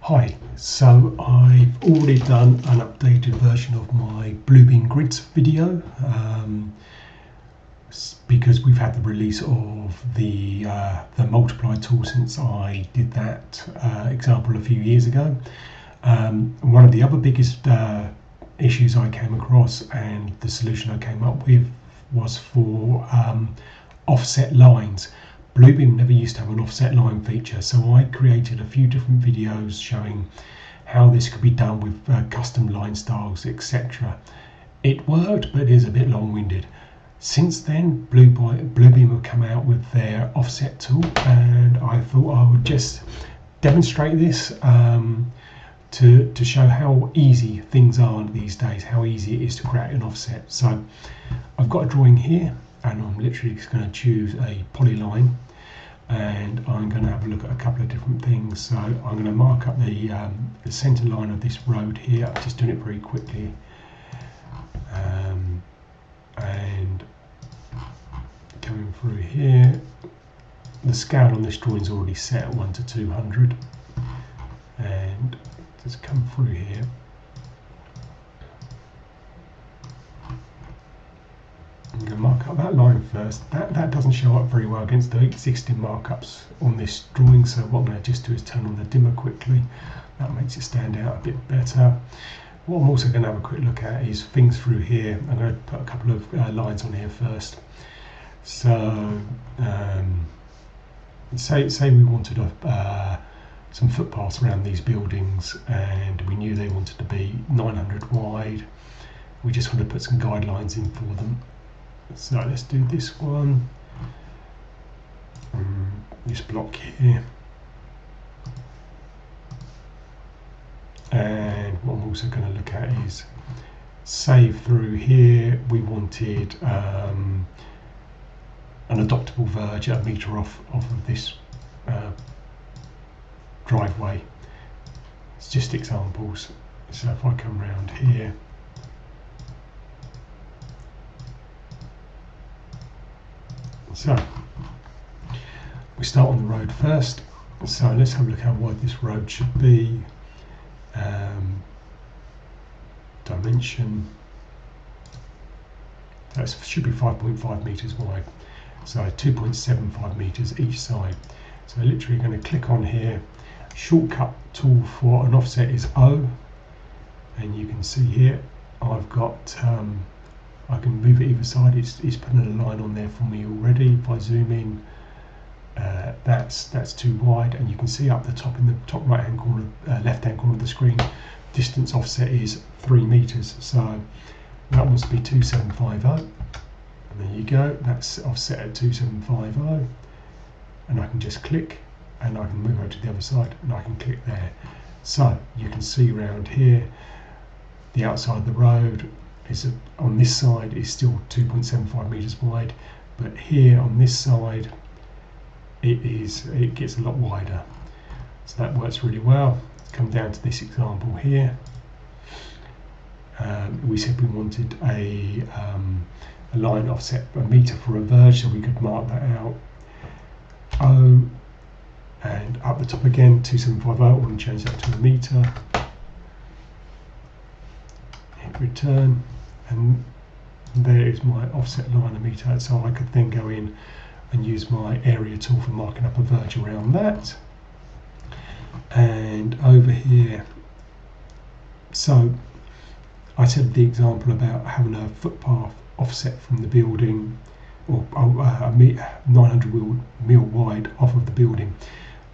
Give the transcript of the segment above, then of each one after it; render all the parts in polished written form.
Hi, so I've already done an updated version of my Bluebeam grids video because we've had the release of the multiply tool since I did that example a few years ago. One of the other biggest issues I came across and the solution I came up with was for offset lines. Bluebeam never used to have an offset line feature, so I created a few different videos showing how this could be done with custom line styles, etc. It worked, but it is a bit long-winded. Since then, Bluebeam have come out with their offset tool, and I thought I would just demonstrate this to show how easy things are these days, how easy it is to create an offset. So I've got a drawing here, and I'm literally just going to choose a polyline, and I'm going to have a look at a couple of different things. So I'm going to mark up the center line of this road here. I'm just doing it very quickly, and coming through here, the scale on this drawing is already set at 1:200, and just come through here. I'm going to mark up that line first. That doesn't show up very well against the existing markups on this drawing, so what I'm going to just do is turn on the dimmer quickly. That makes it stand out a bit better. What I'm also going to have a quick look at is things through here. I'm going to put a couple of lines on here first. So say we wanted some footpaths around these buildings, and we knew they wanted to be 900 wide. We just want to put some guidelines in for them. So let's do this one, this block here, and what I'm also going to look at is, say through here we wanted an adoptable verge at a metre off of this driveway. It's just examples. So if I come round here, so we start on the road first. So let's have a look how wide this road should be. Dimension, that should be 5.5 meters wide, so 2.75 meters each side. So literally going to click on here. Shortcut tool for an offset is O, and you can see here I've got I can move it either side. It's putting a line on there for me already. If I zoom in, that's too wide, and you can see up the top in the top right hand corner, left hand corner of the screen, distance offset is 3 meters. So that wants to be 2750, and there you go. That's offset at 2750, and I can just click, and I can move over to the other side, and I can click there. So you can see around here, the outside of the road is on this side is still 2.75 meters wide, but here on this side it gets a lot wider. So that works really well. Come down to this example here. We said we wanted a line offset a meter for a verge, so we could mark that out. O, and up the top again 2750. I want to change that to a meter. Hit return, and there is my offset line a meter. So I could then go in and use my area tool for marking up a verge around that. And over here, so I said the example about having a footpath offset from the building, or 900 mil wide off of the building.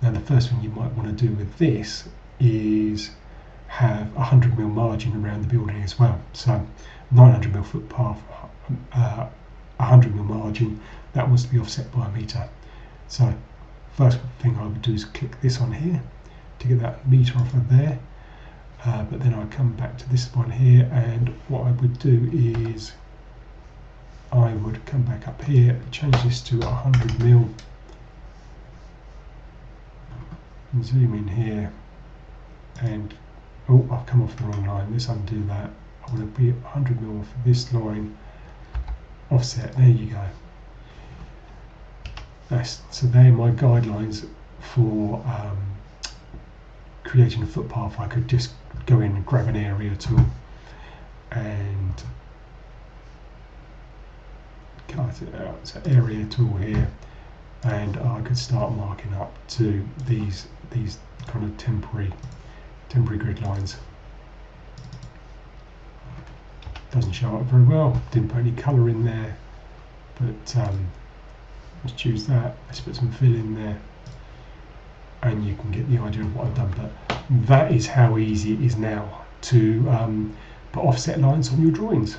Now the first thing you might want to do with this is have 100 mil margin around the building as well. So 900 mil footpath, 100 mil margin, that wants to be offset by a meter. So first thing I would do is click this on here to get that meter off of there, but then I come back to this one here, and what I would do is I would come back up here, change this to 100 mil, and zoom in here, and oh, I've come off the wrong line. Let's undo that. I want to be 100 mil for this line offset. There you go. So they're my guidelines for creating a footpath, I could just go in and grab an area tool and cut it out. So area tool here, and I could start marking up to these kind of temporary grid lines. Doesn't show up very well. Didn't put any colour in there, but let's choose that. Let's put some fill in there, and you can get the idea of what I've done. But that is how easy it is now to put offset lines on your drawings.